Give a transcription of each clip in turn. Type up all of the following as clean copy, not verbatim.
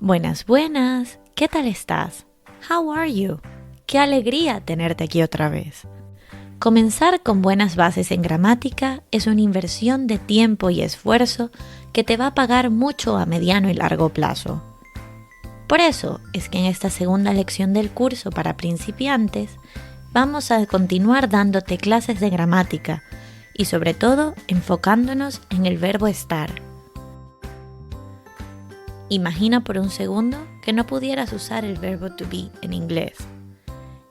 Buenas, buenas. ¿Qué tal estás? How are you? Qué alegría tenerte aquí otra vez. Comenzar con buenas bases en gramática es una inversión de tiempo y esfuerzo que te va a pagar mucho a mediano y largo plazo. Por eso es que en esta segunda lección del curso para principiantes vamos a continuar dándote clases de gramática y sobre todo enfocándonos en el verbo estar. Imagina por un segundo que no pudieras usar el verbo to be en inglés.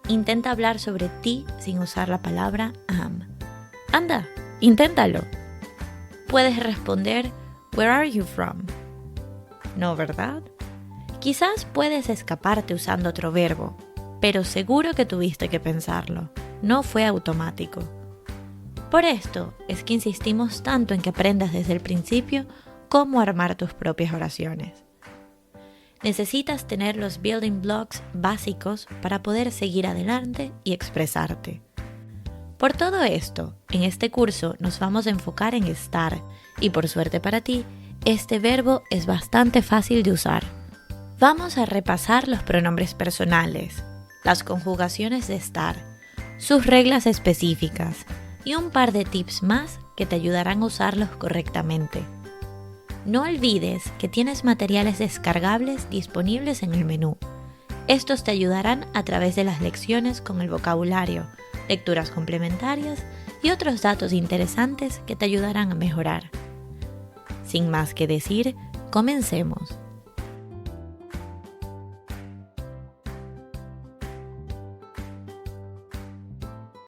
Intenta hablar sobre ti sin usar la palabra am. Anda, inténtalo. Puedes responder, Where are you from? No, ¿verdad? Quizás puedes escaparte usando otro verbo, pero seguro que tuviste que pensarlo. No fue automático. Por esto es que insistimos tanto en que aprendas desde el principio cómo armar tus propias oraciones. Necesitas tener los building blocks básicos para poder seguir adelante y expresarte. Por todo esto, en este curso nos vamos a enfocar en estar y por suerte para ti, este verbo es bastante fácil de usar. Vamos a repasar los pronombres personales, las conjugaciones de estar, sus reglas específicas y un par de tips más que te ayudarán a usarlos correctamente. No olvides que tienes materiales descargables disponibles en el menú. Estos te ayudarán a través de las lecciones con el vocabulario, lecturas complementarias y otros datos interesantes que te ayudarán a mejorar. Sin más que decir, comencemos.